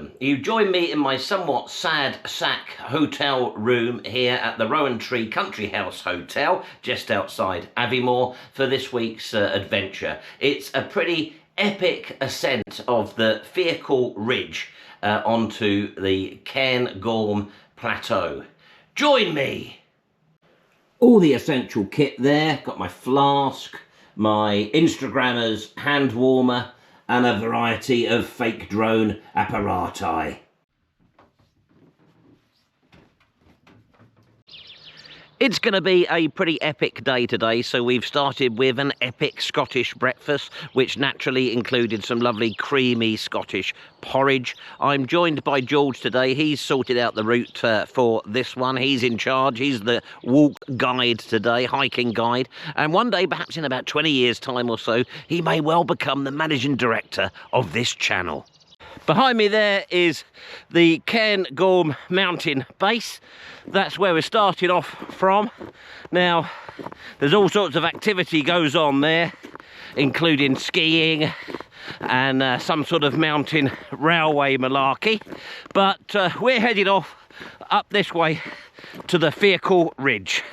welcome. You join me in my somewhat sad sack hotel room here at the Rowan Tree Country House Hotel, just outside Aviemore, for this week's adventure. It's a pretty epic ascent of the Fiacaill Ridge onto the Cairngorm Plateau. Join me! All the essential kit there. Got my flask, my Instagrammer's hand warmer, and a variety of fake drone apparati. It's going to be a pretty epic day today, so we've started with an epic Scottish breakfast, which naturally included some lovely creamy Scottish porridge. I'm joined by George today. He's sorted out the route for this one. He's in charge. He's the walk guide today, hiking guide. And one day, perhaps in about 20 years' time or so, he may well become the managing director of this channel. Behind me there is the Cairngorm mountain base. That's where we're starting off from. Now, there's all sorts of activity goes on there, including skiing and some sort of mountain railway malarkey. But we're headed off up this way to the Fiacaill Ridge.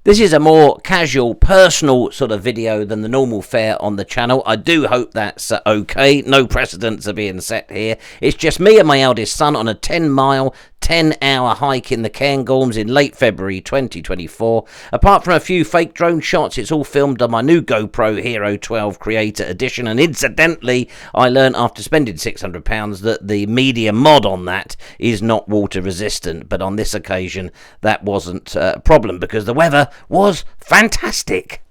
This is a more casual, personal sort of video than the normal fare on the channel. I do hope that's okay. No precedents are being set here. It's just me and my eldest son on a 10-mile, 10-hour hike in the Cairngorms in late February 2024. Apart from a few fake drone shots, it's all filmed on my new GoPro Hero 12 Creator Edition. And incidentally, I learned after spending £600 that the media mod on that is not water resistant. But on this occasion, that wasn't a problem because the weather was fantastic.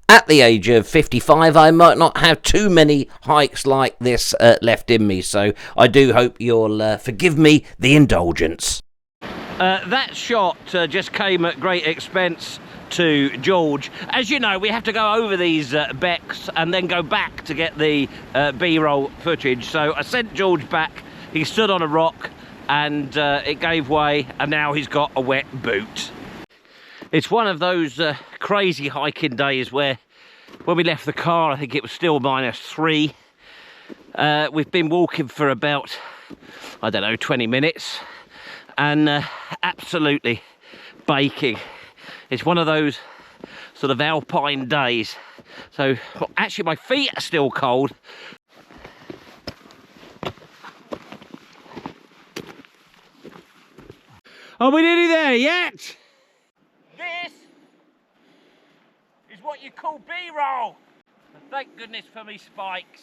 At the age of 55, I might not have too many hikes like this left in me, so I do hope you'll forgive me the indulgence. That shot just came at great expense to George. As you know, we have to go over these becks and then go back to get the B-roll footage. So I sent George back. He stood on a rock and it gave way, and now he's got a wet boot. It's one of those crazy hiking days where when we left the car, I think it was still -3. We've been walking for about, I don't know, 20 minutes and absolutely baking. It's one of those sort of alpine days. So, well, actually my feet are still cold. Are we nearly there yet? This is what you call B-roll. Thank goodness for me spikes.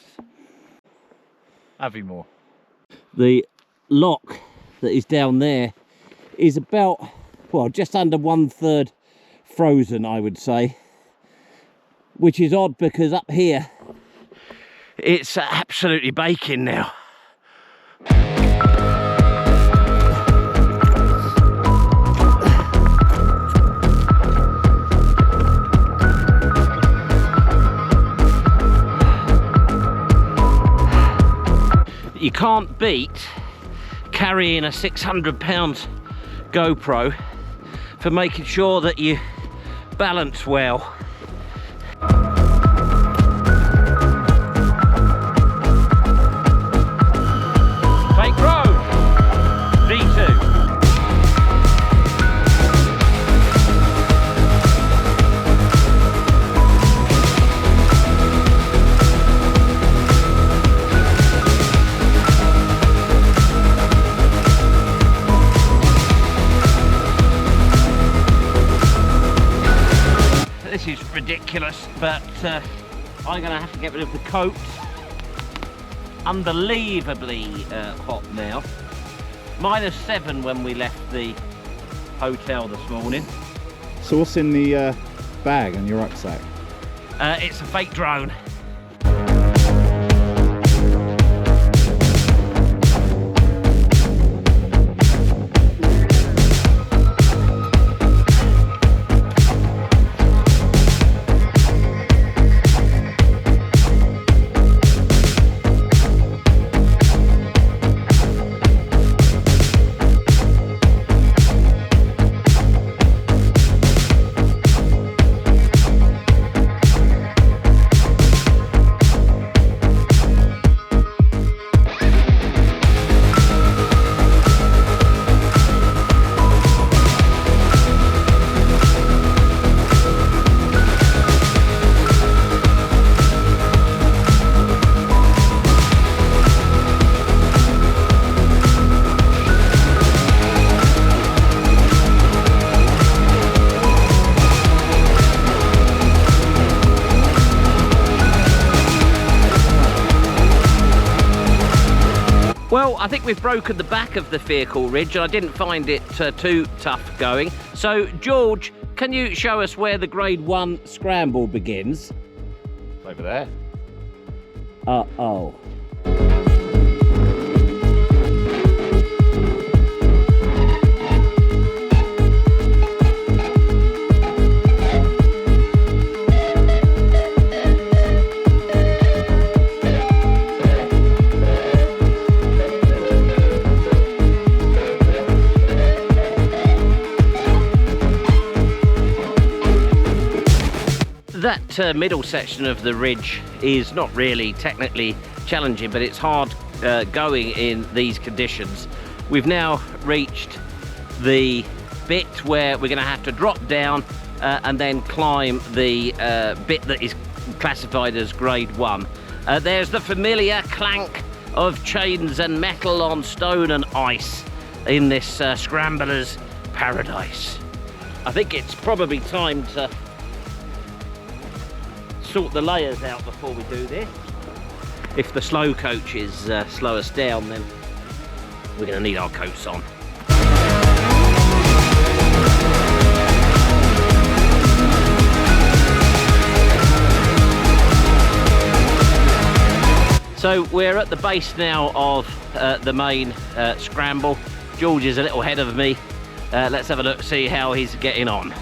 Aviemore. The lock that is down there is about, well, just under 1/3 frozen, I would say. Which is odd because up here, it's absolutely baking now. You can't beat carrying a £600 GoPro for making sure that you balance well. Fake road, V2. This is ridiculous, but I'm going to have to get rid of the coat. Unbelievably hot now. -7 when we left the hotel this morning. So what's in the bag and your rucksack? It's a fake drone. Well, I think we've broken the back of the Fiacaill Ridge, and I didn't find it too tough going. So, George, can you show us where the Grade 1 scramble begins? Over there. Uh-oh. That middle section of the ridge is not really technically challenging, but it's hard going in these conditions. We've now reached the bit where we're going to have to drop down and then climb the bit that is classified as Grade 1. There's the familiar clank of chains and metal on stone and ice in this scrambler's paradise. I think it's probably time to sort the layers out before we do this. If the slow coaches slow us down, then we're going to need our coats on. So we're at the base now of the main scramble. George is a little ahead of me. Let's have a look, see how he's getting on.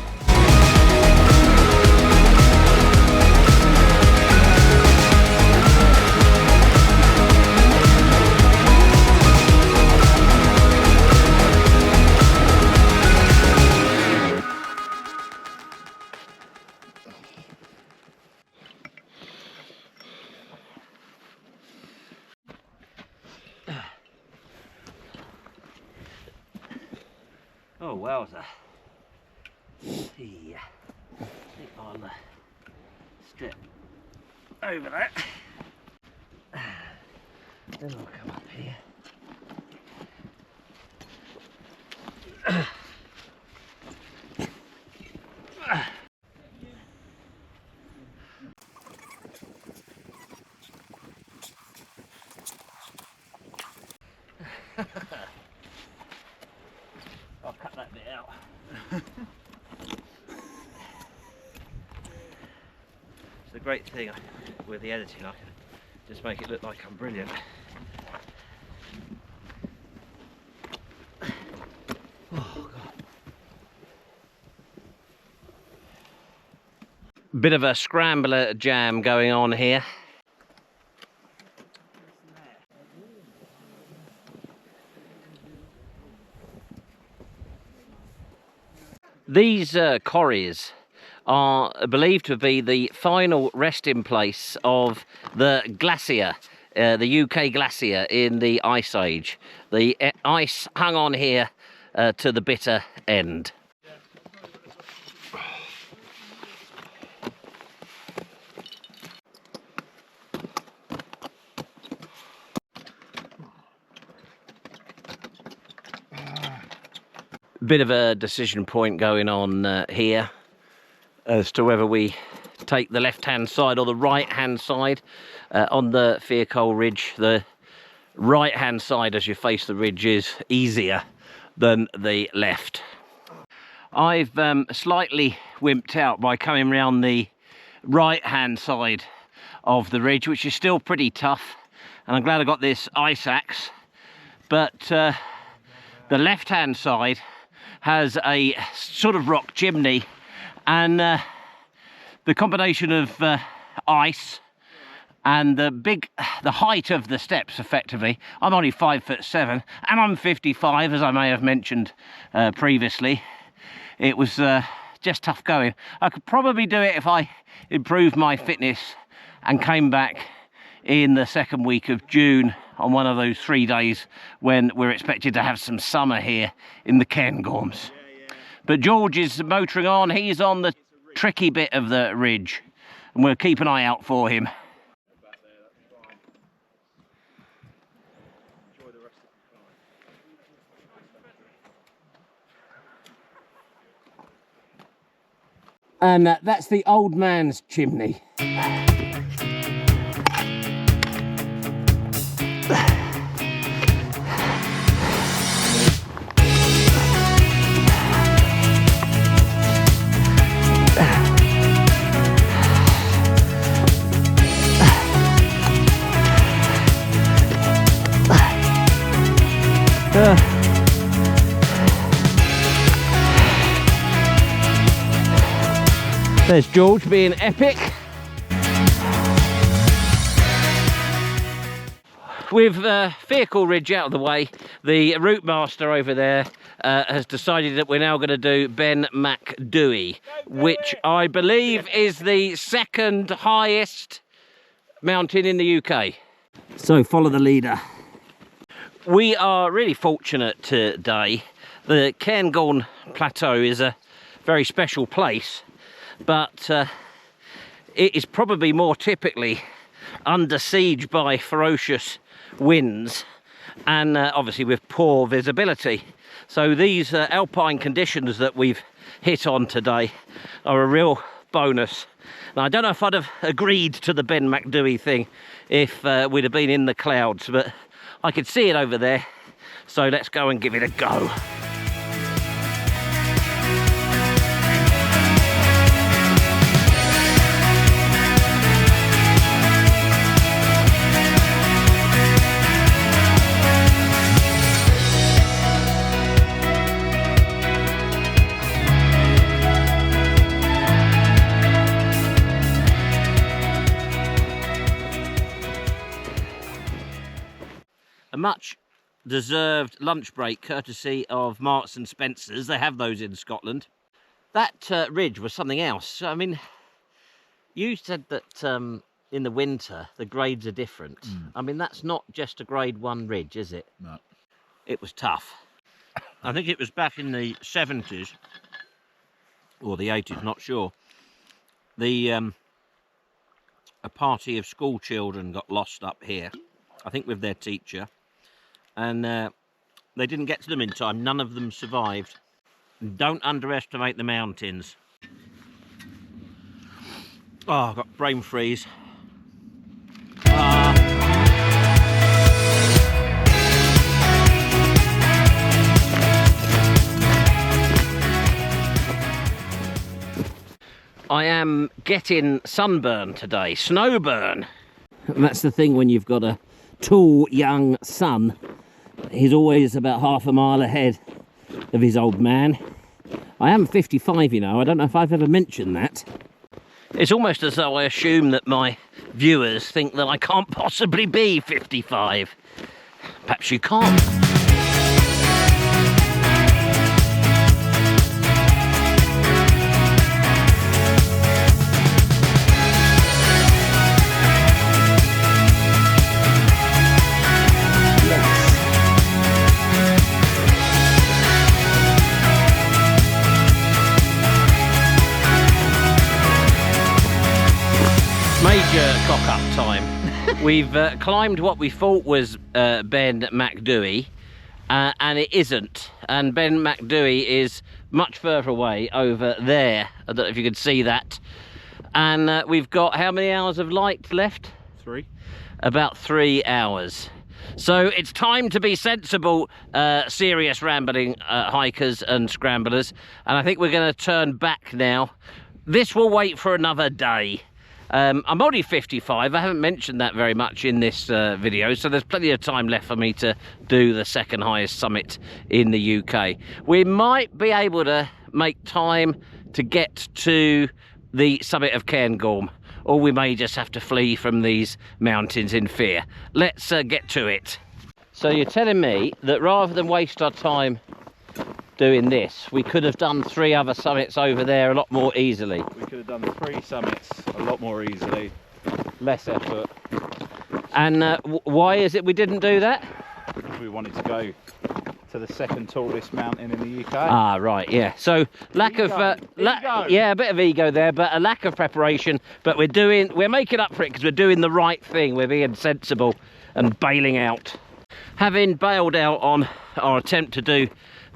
Oh, wowza. Yeah. I think I'll step over that. Then I'll come up here. I'll cut that bit out. It's the great thing with the editing, I can just make it look like I'm brilliant. Oh, God. Bit of a scrambler jam going on here. These corries are believed to be the final resting place of the glacier, the UK glacier in the Ice Age. The ice hung on here to the bitter end. Bit of a decision point going on here as to whether we take the left-hand side or the right-hand side on the Fiacaill Ridge. The right-hand side as you face the ridge is easier than the left. I've slightly wimped out by coming round the right-hand side of the ridge, which is still pretty tough, and I'm glad I got this ice axe, but the left-hand side has a sort of rock chimney, and the combination of ice and the height of the steps, effectively. I'm only 5'7" and I'm 55, as I may have mentioned previously. It was just tough going. I could probably do it if I improved my fitness and came back in the second week of June on one of those 3 days when we're expected to have some summer here in the Cairngorms. But George is motoring on. He's on the tricky bit of the ridge, and we'll keep an eye out for him. And that's the old man's chimney. There's George being epic. With Fiacaill Ridge out of the way, the route master over there has decided that we're now going to do Ben Macdui, which I believe is the second highest mountain in the UK. So follow the leader. We are really fortunate today. The Cairngorm Plateau is a very special place, but it is probably more typically under siege by ferocious winds and obviously with poor visibility. So these alpine conditions that we've hit on today are a real bonus. Now, I don't know if I'd have agreed to the Ben Macdui thing if we'd have been in the clouds, but I could see it over there, so let's go and give it a go. A much deserved lunch break courtesy of Marks and Spencer's. They have those in Scotland. That ridge was something else. I mean, you said that in the winter the grades are different. I mean, that's not just a grade 1 ridge, is it? No. It was tough. I think it was back in the 70s or the 80s, not sure. A party of school children got lost up here, I think with their teacher, and they didn't get to them in time. None of them survived. Don't underestimate the mountains. Oh, I've got brain freeze. I am getting sunburn today, snowburn. And that's the thing when you've got a tall young son. He's always about half a mile ahead of his old man. I am 55, you know. I don't know if I've ever mentioned that. It's almost as though I assume that my viewers think that I can't possibly be 55. Perhaps you can't. Major cock-up time. We've climbed what we thought was Ben Macdui, and it isn't. And Ben Macdui is much further away over there. I don't know if you can see that. And we've got how many hours of light left? 3. About 3 hours. So it's time to be sensible, serious rambling hikers and scramblers. And I think we're going to turn back now. This will wait for another day. I'm only 55, I haven't mentioned that very much in this video, so there's plenty of time left for me to do the second highest summit in the UK. We might be able to make time to get to the summit of Cairngorm, or we may just have to flee from these mountains in fear. Let's get to it. So you're telling me that rather than waste our time doing this, we could have done 3 other summits over there a lot more easily. We could have done 3 summits a lot more easily. Less effort. And why is it we didn't do that? We wanted to go to the second tallest mountain in the UK. Ah, right, yeah. So lack of yeah, a bit of ego there, but a lack of preparation. But we're making up for it because we're doing the right thing. We're being sensible and bailing out. Having bailed out on our attempt to do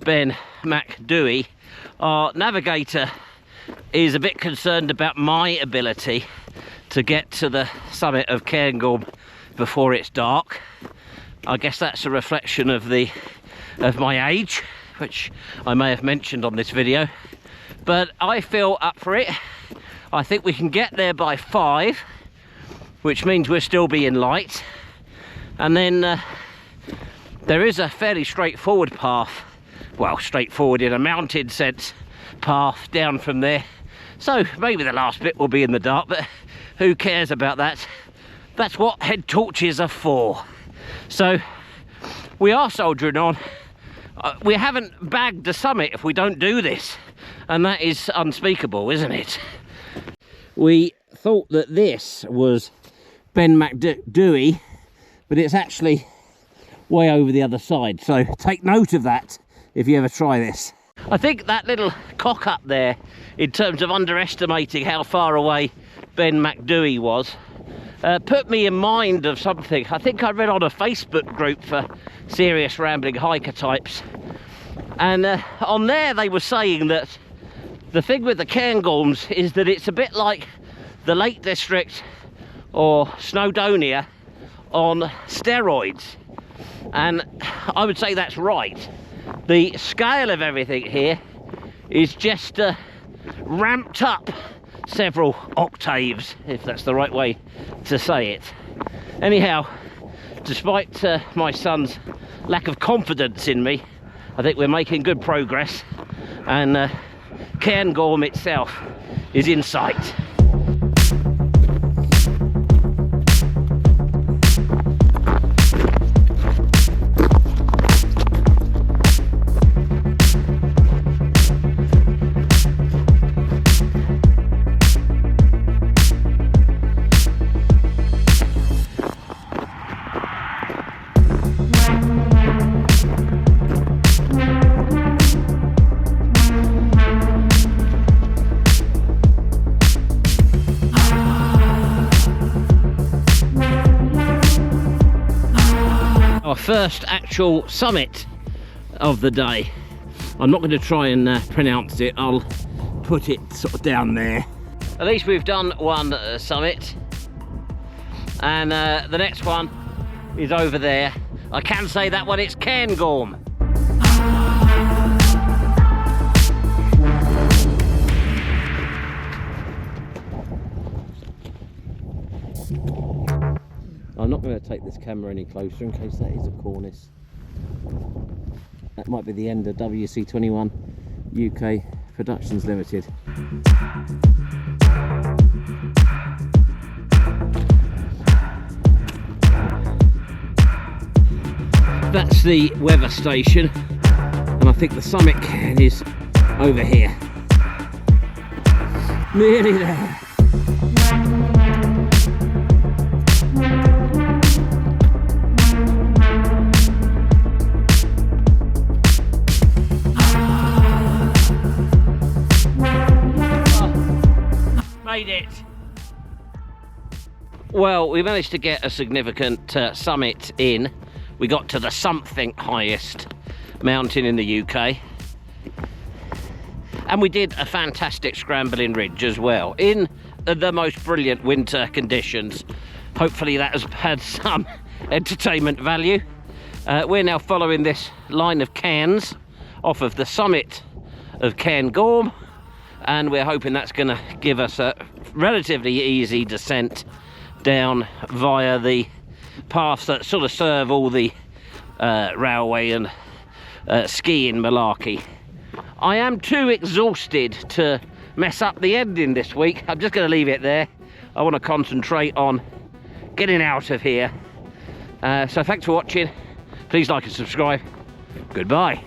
Ben Macdui, our navigator is a bit concerned about my ability to get to the summit of Cairngorm before it's dark. I guess that's a reflection of my age, which I may have mentioned on this video, but I feel up for it. I think we can get there by 5, which means we'll still be in light, and then There is a fairly straightforward path, well, straightforward in a mounted sense, path down from there. So maybe the last bit will be in the dark, but who cares about that? That's what head torches are for. So we are soldiering on. We haven't bagged the summit if we don't do this, and that is unspeakable, isn't it? We thought that this was Ben McDewey, but it's actually way over the other side, so take note of that if you ever try this. I think that little cock up there, in terms of underestimating how far away Ben McDewey was, put me in mind of something I think I read on a Facebook group for serious rambling hiker types, and on there they were saying that the thing with the Cairngorms is that it's a bit like the Lake District or Snowdonia on steroids, and I would say that's right. The scale of everything here is just ramped up several octaves, if that's the right way to say it. Anyhow, despite my son's lack of confidence in me, I think we're making good progress, and Cairngorm itself is in sight. Our first actual summit of the day. I'm not going to try and pronounce it, I'll put it sort of down there. At least we've done one summit, and the next one is over there. I can say that one, it's Cairngorm. I'm not going to take this camera any closer in case that is a cornice. That might be the end of WC21 UK Productions Limited. That's the weather station, and I think the summit is over here. Nearly there. Made it. Well, we managed to get a significant summit in. We got to the something highest mountain in the UK, and we did a fantastic Scrambling Ridge as well in the most brilliant winter conditions. Hopefully that has had some entertainment value. We're now following this line of cairns off of the summit of Cairngorm, and we're hoping that's going to give us a relatively easy descent down via the paths that sort of serve all the railway and skiing malarkey. I am too exhausted to mess up the ending this week. I'm just going to leave it there. I want to concentrate on getting out of here. So thanks for watching. Please like and subscribe. Goodbye.